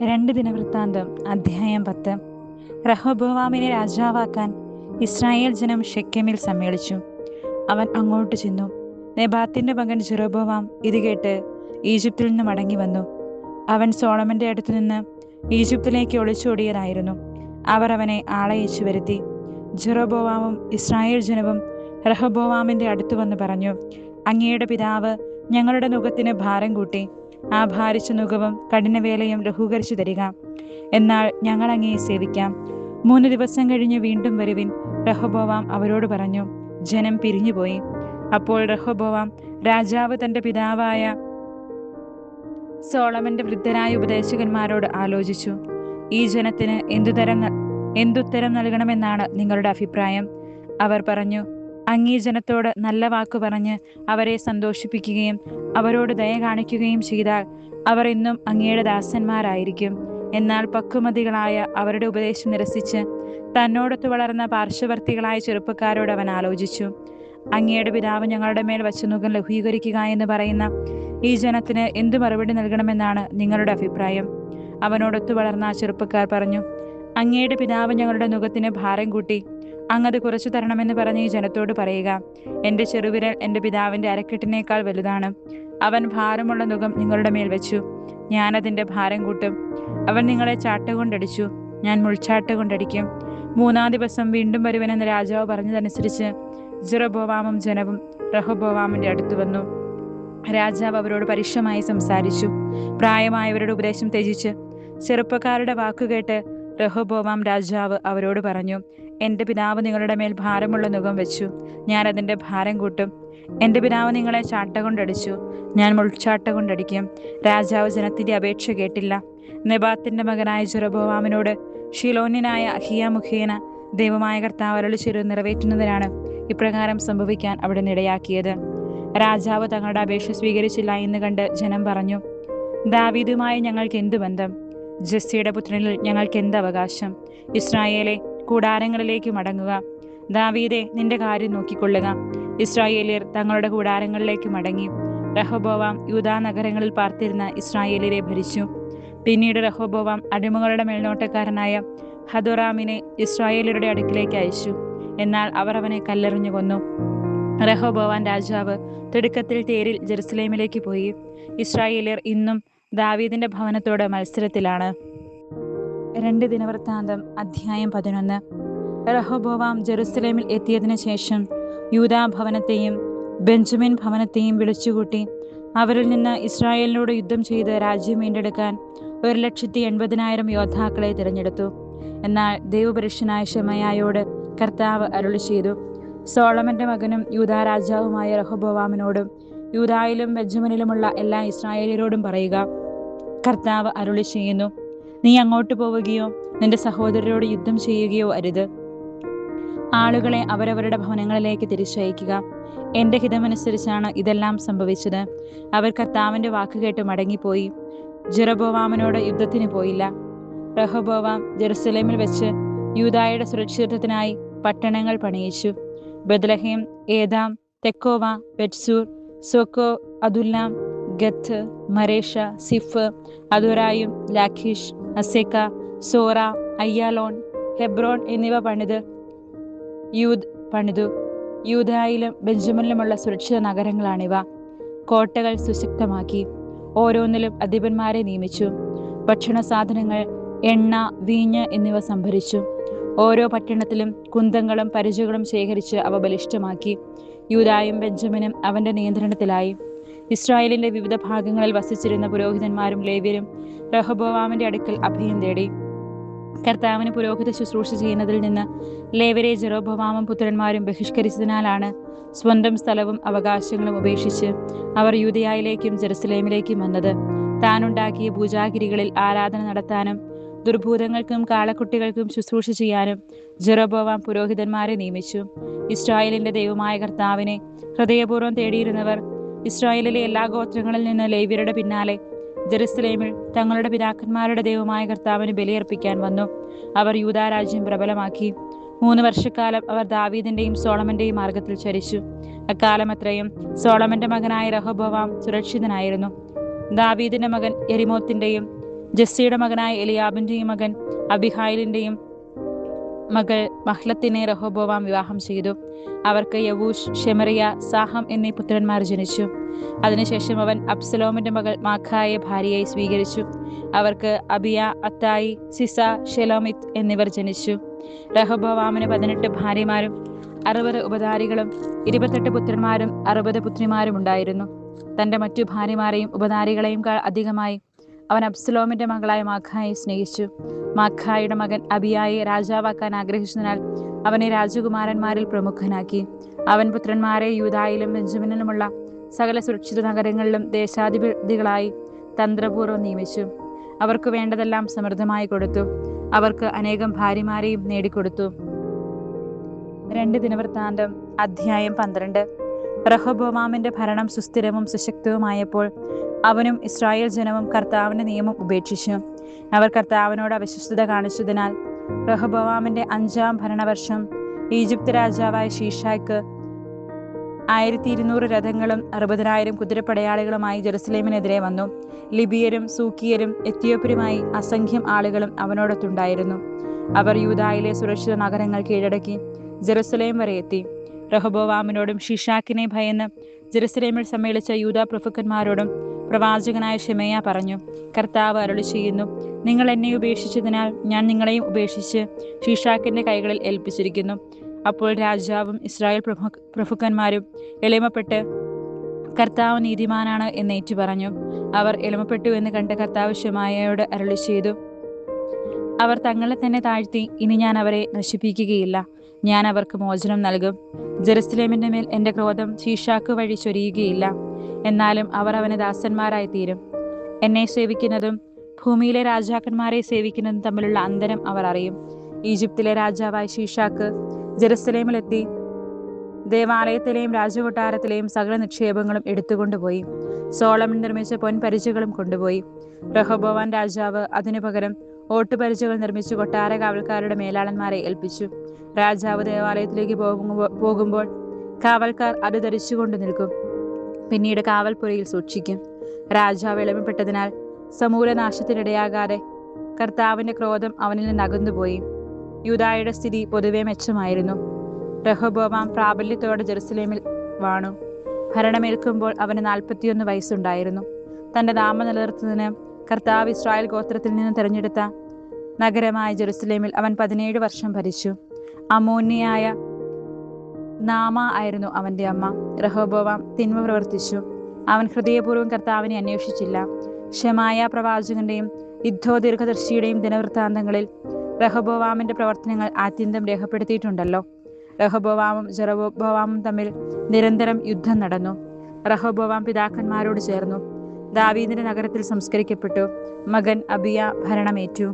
രണ്ട് ദിനവൃത്താന്തം അധ്യായം 10. റഹോബോവാമിനെ രാജാവാക്കാൻ ഇസ്രായേൽ ജനം ഷെക്കെമിൽ സമ്മേളിച്ചു. അവൻ അങ്ങോട്ട് ചെന്നു. നെബാത്തിന്റെ മകൻ ജെറൊബോവാം ഇത് കേട്ട് ഈജിപ്തിൽ നിന്ന് മടങ്ങി വന്നു. അവൻ സോളമന്റെ അടുത്തുനിന്ന് ഈജിപ്തിലേക്ക് ഒളിച്ചോടിയതായിരുന്നു. അവർ അവനെ ആളയച്ചു വരുത്തി. ജെറൊബോവാമും ഇസ്രായേൽ ജനവും റഹോബോവാമിന്റെ അടുത്തു വന്ന് പറഞ്ഞു, അങ്ങയുടെ പിതാവ് ഞങ്ങളുടെ നുകത്തിന് ഭാരം കൂട്ടി. ആ ഭാരിച്ച നുകവും കഠിനവേലയും ലഘൂകരിച്ചു തരിക, എന്നാൽ ഞങ്ങൾ അങ്ങയെ സേവിക്കാം. 3 ദിവസം കഴിഞ്ഞ് വീണ്ടും വരുവിൻ. റഹോബോവാം അവരോട് പറഞ്ഞു. ജനം പിരിഞ്ഞുപോയി. അപ്പോൾ റഹോബോവാം രാജാവ് തന്റെ പിതാവായ സോളമന്റെ വൃദ്ധരായ ഉപദേശകന്മാരോട് ആലോചിച്ചു, ഈ ജനത്തിന് എന്തുത്തരം നൽകണമെന്നാണ് നിങ്ങളുടെ അഭിപ്രായം? അവർ പറഞ്ഞു, അങ്ങീ ജനത്തോട് നല്ല വാക്കു പറഞ്ഞ് അവരെ സന്തോഷിപ്പിക്കുകയും അവരോട് ദയ കാണിക്കുകയും ചെയ്താൽ അവർ എന്നും അങ്ങയുടെ ദാസന്മാരായിരിക്കും. എന്നാൽ പക്വമതികളായ അവരുടെ ഉപദേശം നിരസിച്ച് തന്നോടൊത്ത് വളർന്ന പാർശ്വവർത്തികളായ ചെറുപ്പക്കാരോട് അവൻ ആലോചിച്ചു, അങ്ങയുടെ പിതാവ് ഞങ്ങളുടെ മേൽ വച്ച നുകം ലഘൂകരിക്കുക എന്ന് പറയുന്ന ഈ ജനത്തിന് എന്തു മറുപടി നൽകണമെന്നാണ് നിങ്ങളുടെ അഭിപ്രായം? അവനോടൊത്തു വളർന്ന ആ ചെറുപ്പക്കാർ പറഞ്ഞു, അങ്ങയുടെ പിതാവ് ഞങ്ങളുടെ നുകത്തിന് ഭാരം കൂട്ടി. അങ്ങത് കുറച്ചു തരണമെന്ന് പറഞ്ഞ് ഈ ജനത്തോട് പറയുക, എൻ്റെ ചെറുവിരൽ എൻ്റെ പിതാവിൻ്റെ അരക്കെട്ടിനേക്കാൾ വലുതാണ്. അവൻ ഭാരമുള്ള നുകം നിങ്ങളുടെ മേൽ വെച്ചു, ഞാനതിൻ്റെ ഭാരം കൂട്ടും. അവൻ നിങ്ങളെ ചാട്ട കൊണ്ടടിച്ചു, ഞാൻ മുൾച്ചാട്ട കൊണ്ടടിക്കും. 3-ാം ദിവസം വീണ്ടും വരുവനെന്ന് രാജാവ് പറഞ്ഞതനുസരിച്ച് ജെറൊബോവാമും ജനവും റഹോബോവാമിൻ്റെ അടുത്ത് വന്നു. രാജാവ് അവരോട് പരുഷമായി സംസാരിച്ചു. പ്രായമായവരുടെ ഉപദേശം ത്യജിച്ച് ചെറുപ്പക്കാരുടെ വാക്കുകേട്ട് റഹോബോവാം രാജാവ് അവരോട് പറഞ്ഞു, എൻ്റെ പിതാവ് നിങ്ങളുടെ മേൽ ഭാരമുള്ള നുകം വെച്ചു, ഞാൻ അതിൻ്റെ ഭാരം കൂട്ടും. എൻ്റെ പിതാവ് നിങ്ങളെ ചാട്ട കൊണ്ടടിച്ചു, ഞാൻ മുൾച്ചാട്ട കൊണ്ടടിക്കും. രാജാവ് ജനത്തിൻ്റെ അപേക്ഷ കേട്ടില്ല. നെബാത്തിന്റെ മകനായ ജെറൊബോവാമിനോട് ഷിലോന്യനായ അഹിയ മുഖേന ദൈവമായ കർത്താവ് അരുളിച്ചെയ്തത് നിറവേറ്റുന്നതിനാണ് ഇപ്രകാരം സംഭവിക്കാൻ അവിടെ നിടയാക്കിയത്. രാജാവ് തങ്ങളുടെ അപേക്ഷ സ്വീകരിച്ചില്ല എന്ന് കണ്ട് ജനം പറഞ്ഞു, ദാവീദുമായി ഞങ്ങൾക്ക് എന്തു ബന്ധം? ജെസ്സിയുടെ പുത്രനിൽ ഞങ്ങൾക്ക് എന്ത് അവകാശം? ഇസ്രായേലെ, കൂടാരങ്ങളിലേക്ക് മടങ്ങുക. ദാവീദെ, നിന്റെ കാര്യം നോക്കിക്കൊള്ളുക. ഇസ്രായേലിയർ തങ്ങളുടെ കൂടാരങ്ങളിലേക്ക് മടങ്ങി. റഹോബോവാം യൂദാ നഗരങ്ങളിൽ പാർത്തിരുന്ന ഇസ്രായേലിയരെ ഭരിച്ചു. പിന്നീട് റഹോബോവാം അടിമകളുടെ മേൽനോട്ടക്കാരനായ ഹദോറാമിനെ ഇസ്രായേലിയരുടെ അടുക്കിലേക്ക് അയച്ചു. എന്നാൽ അവർ അവനെ കല്ലെറിഞ്ഞു കൊന്നു. റഹോബോവാം രാജാവ് തിടുക്കത്തിൽ തേരിൽ ജെറുസലേമിലേക്ക് പോയി. ഇസ്രായേലിയർ ഇന്നും ദാവീദിന്റെ ഭവനത്തോട് മത്സരത്തിലാണ്. 2 ദിനവൃത്താന്തം അധ്യായം 11. റഹോബോവാം ജെറുസലേമിൽ എത്തിയതിനു ശേഷം യൂദാ ഭവനത്തെയും ബെഞ്ചമിൻ ഭവനത്തെയും വിളിച്ചുകൂട്ടി അവരിൽ നിന്ന് ഇസ്രായേലിനോട് യുദ്ധം ചെയ്ത് രാജ്യം വീണ്ടെടുക്കാൻ 180,000 യോദ്ധാക്കളെ തിരഞ്ഞെടുത്തു. എന്നാൽ ദൈവപുരുഷനായ ശെമയ്യായോട് കർത്താവ് അരുളി ചെയ്തു, സോളമന്റെ മകനും യൂദാ രാജാവുമായ റഹോബോവാമിനോടും യൂദായിലും ബെഞ്ചമിനിലുമുള്ള എല്ലാ ഇസ്രായേലിയരോടും പറയുക, കർത്താവ് അരുളി ചെയ്യുന്നു, നീ അങ്ങോട്ട് പോവുകയോ നിന്റെ സഹോദരരോട് യുദ്ധം ചെയ്യുകയോ അരുത്. ആളുകളെ അവരവരുടെ ഭവനങ്ങളിലേക്ക് തിരിച്ചയക്കുക. എൻ്റെ ഹിതമനുസരിച്ചാണ് ഇതെല്ലാം സംഭവിച്ചത്. അവർ കർത്താവിൻ്റെ വാക്കുകേട്ട് മടങ്ങിപ്പോയി. ജെറൊബോവാമിനോട് യുദ്ധത്തിന് പോയില്ല. റഹോബോവാം ജെറുസലേമിൽ വെച്ച് യൂദായുടെ സുരക്ഷിതത്വത്തിനായി പട്ടണങ്ങൾ പണിയിച്ചു. ബത്ലഹേം, ഏതാം, തെക്കോവ, ബെത്സൂർ, സോക്കോ, അദുല്ലാം, ഗത്ത്, മരേഷ, സിഫ്, അദുറായും, ലാഖീഷ്, അസേക്ക, സോറ, അയ്യാലോൺ, ഹെബ്രോൺ എന്നിവ പണിതു. യൂദായിലും ബെഞ്ചമിനിലുമുള്ള സുരക്ഷിത നഗരങ്ങളാണിവ. കോട്ടകൾ സുശക്തമാക്കി. ഓരോന്നിലും അധിപന്മാരെ നിയമിച്ചു. ഭക്ഷണ സാധനങ്ങൾ, എണ്ണ, വീഞ്ഞ് എന്നിവ സംഭരിച്ചു. ഓരോ പട്ടണത്തിലും കുന്തങ്ങളും പരിചകളും ശേഖരിച്ച് അവ ബലിഷ്ഠമാക്കി. യൂദായും ബെഞ്ചമിനും അവന്റെ നിയന്ത്രണത്തിലായി. ഇസ്രായേലിന്റെ വിവിധ ഭാഗങ്ങളിൽ വസിച്ചിരുന്ന പുരോഹിതന്മാരും ലേവ്യരും റഹോബോവാമിന്റെ അടുക്കൽ അഭയം തേടി. കർത്താവിന് പുരോഹിത ശുശ്രൂഷ ചെയ്യുന്നതിൽ നിന്ന് ലേവ്യരെ ജെറൊബോവാമും പുത്രന്മാരും ബഹിഷ്കരിച്ചതിനാലാണ് സ്വന്തം സ്ഥലവും അവകാശങ്ങളും ഉപേക്ഷിച്ച് അവർ യൂദയായിലേക്കും ജെറുസലേമിലേക്കും വന്നത്. താനുണ്ടാക്കിയ പൂജാഗിരികളിൽ ആരാധന നടത്താനും ദുർഭൂതങ്ങൾക്കും കാളക്കുട്ടികൾക്കും ശുശ്രൂഷ ചെയ്യാനും ജെറൊബോവാം പുരോഹിതന്മാരെ നിയമിച്ചു. ഇസ്രായേലിന്റെ ദൈവമായ കർത്താവിനെ ഹൃദയപൂർവ്വം തേടിയിരുന്നവർ ഇസ്രായേലിലെ എല്ലാ ഗോത്രങ്ങളിൽ നിന്ന് ലേവ്യരുടെ പിന്നാലെ ജെറുസലേമിൽ തങ്ങളുടെ പിതാക്കന്മാരുടെ ദൈവമായ കർത്താവിന് ബലിയർപ്പിക്കാൻ വന്നു. അവർ യൂദാ രാജ്യം പ്രബലമാക്കി. 3 വർഷക്കാലം അവർ ദാവീദിന്റെയും സോളമന്റെയും മാർഗത്തിൽ ചരിച്ചു. അക്കാലം അത്രയും സോളമന്റെ മകനായ റഹോബോവാം സുരക്ഷിതനായിരുന്നു. ദാവീദിന്റെ മകൻ യെരിമോത്തിന്റെയും ജസ്സിയുടെ മകനായ എലിയാബിന്റെയും മകൻ അബിഹായിലിന്റെയും മകൾ മഹ്ലത്തിനെ റഹോബോവാം വിവാഹം ചെയ്തു. അവർക്ക് യവൂഷ്, ഷെമറിയ, സാഹം എന്നീ പുത്രന്മാർ ജനിച്ചു. അതിനുശേഷം അവൻ അബ്സലോമിന്റെ മകൾ മാഖായെ ഭാര്യയായി സ്വീകരിച്ചു. അവർക്ക് അബിയ, അത്തായി, സിസ, ഷെലോമിത്ത് എന്നിവർ ജനിച്ചു. റഹോബോവാമിന് 18 ഭാര്യമാരും 60 ഉപധാരികളും 28 പുത്രന്മാരും 60 പുത്രിമാരും ഉണ്ടായിരുന്നു. തന്റെ മറ്റു ഭാര്യമാരെയും ഉപധാരികളെയും അധികമായി അവൻ അബ്സലോമിന്റെ മകളായ മാഖായെ സ്നേഹിച്ചു. മാഖായുടെ മകൻ അബിയായെ രാജാവാക്കാൻ ആഗ്രഹിച്ചതിനാൽ അവനെ രാജകുമാരന്മാരിൽ പ്രമുഖനാക്കി. അവൻ പുത്രന്മാരെ യൂദായിലും ബെഞ്ചമിനിലുമുള്ള സകല സുരക്ഷിത നഗരങ്ങളിലും ദേശാധിപതികളായി തന്ത്രപൂർവ്വം നിയമിച്ചു. അവർക്ക് വേണ്ടതെല്ലാം സമൃദ്ധമായി കൊടുത്തു. അവർക്ക് അനേകം ഭാര്യമാരെയും നേടിക്കൊടുത്തു. 2 ദിനവൃത്താന്തം അധ്യായം 12. റഹോബോവാമിന്റെ ഭരണം സുസ്ഥിരവും സുശക്തവുമായപ്പോൾ അവനും ഇസ്രായേൽ ജനവും കർത്താവിന്റെ നിയമം ഉപേക്ഷിച്ചു. അവർ കർത്താവിനോട് അവിശ്വസ്തത കാണിച്ചതിനാൽ റഹോബോവാമിന്റെ 5-ാം ഭരണവർഷം ഈജിപ്ത് രാജാവായ ശീഷായ്ക്ക് 1200 രഥങ്ങളും 60,000 കുതിരപ്പടയാളികളുമായി ജെറുസലേമിനെതിരെ വന്നു. ലിബിയരും സൂക്കിയരും എത്യോപ്യരുമായി അസംഖ്യം ആളുകളും അവനോടൊത്തുണ്ടായിരുന്നു. അവർ യൂദായിലെ സുരക്ഷിത നഗരങ്ങൾ കീഴടക്കി ജെറുസലേം വരെ എത്തി. റഹോബോവാമിനോടും ഷിഷാക്കിനെ ഭയന്ന് ജെറുസലേമിൽ സമ്മേളിച്ച യൂദാ പ്രഭുക്കന്മാരോടും പ്രവാചകനായ ശെമയ്യ പറഞ്ഞു, കർത്താവ് അരുളി ചെയ്യുന്നു, നിങ്ങൾ എന്നെ ഉപേക്ഷിച്ചതിനാൽ ഞാൻ നിങ്ങളെയും ഉപേക്ഷിച്ച് ഷിഷാക്കിന്റെ കൈകളിൽ ഏൽപ്പിച്ചിരിക്കുന്നു. അപ്പോൾ രാജാവും ഇസ്രായേൽ പ്രഭുക്കന്മാരും എളിമപ്പെട്ട് കർത്താവ് നീതിമാനാണ് എന്ന് ഏറ്റു പറഞ്ഞു. അവർ എളിമപ്പെട്ടു എന്ന് കണ്ട് കർത്താവ് ശെമയ്യയോട് അരുളി ചെയ്തു, അവർ തങ്ങളെ തന്നെ താഴ്ത്തി, ഇനി ഞാൻ അവരെ നശിപ്പിക്കുകയില്ല. ഞാൻ അവർക്ക് മോചനം നൽകും. ജെറുസലേമിന്റെ മേൽ എന്റെ ക്രോധം ശീഷാക്ക് വഴി ചൊരിയുകയില്ല. എന്നാലും അവർ അവന് ദാസന്മാരായി തീരും. എന്നെ സേവിക്കുന്നതും ഭൂമിയിലെ രാജാക്കന്മാരെ സേവിക്കുന്നതും തമ്മിലുള്ള അന്തരം അവർ അറിയും. ഈജിപ്തിലെ രാജാവായ ശീഷാക്ക് ജെറുസലേമിലെത്തി ദേവാലയത്തിലെയും രാജകൊട്ടാരത്തിലെയും സകല നിക്ഷേപങ്ങളും എടുത്തുകൊണ്ടുപോയി. സോളമൻ നിർമ്മിച്ച പൊൻപരിചകളും കൊണ്ടുപോയി. റഹോബോവാൻ രാജാവ് അതിനു പകരം ഓട്ടുപരിചകൾ നിർമ്മിച്ചു കൊട്ടാര കാവൽക്കാരുടെ മേലാളന്മാരെ ഏൽപ്പിച്ചു. രാജാവ് ദേവാലയത്തിലേക്ക് പോകുമ്പോൾ കാവൽക്കാർ അത് ധരിച്ചുകൊണ്ട് നിൽക്കും. പിന്നീട് കാവൽപ്പുരയിൽ സൂക്ഷിക്കും. രാജാവ് എളിമപ്പെട്ടതിനാൽ സമൂലനാശത്തിനിടയാകാതെ കർത്താവിന്റെ ക്രോധം അവനിൽ നിന്ന് അകന്നുപോയി. യൂദായുടെ സ്ഥിതി പൊതുവെ മെച്ചമായിരുന്നു. റഹോബോവാം പ്രാബല്യത്തോടെ ജെറുസലേമിൽ വാണു. ഭരണമേൽക്കുമ്പോൾ അവന് 41 വയസ്സുണ്ടായിരുന്നു. തന്റെ നാമം നിലനിർത്തുന്നതിന് കർത്താവ് ഇസ്രായേൽ ഗോത്രത്തിൽ നിന്ന് തെരഞ്ഞെടുത്ത നഗരമായ ജെറുസലേമിൽ അവൻ 17 വർഷം ഭരിച്ചു. അമ്മോന്യയായ നാമ ആയിരുന്നു അവന്റെ അമ്മ. റഹോബോവാം തിന്മ പ്രവർത്തിച്ചു. അവൻ ഹൃദയപൂർവ്വം കർത്താവിനെ അന്വേഷിച്ചില്ല. ശെമയ്യ പ്രവാചകന്റെയും ഇദ്ദോ ദീർഘദർശിയുടെയും ദിനവൃത്താന്തങ്ങളിൽ റഹോബോവാമിന്റെ പ്രവർത്തനങ്ങൾ ആത്യന്തം രേഖപ്പെടുത്തിയിട്ടുണ്ടല്ലോ. റഹോബോവാമും ജെറൊബോവാമും തമ്മിൽ നിരന്തരം യുദ്ധം നടന്നു. റഹോബോവാം പിതാക്കന്മാരോട് ചേർന്നു. ദാവീദിന്റെ നഗരത്തിൽ സംസ്കരിക്കപ്പെട്ടു. മകൻ അബിയ ഭരണമേറ്റു.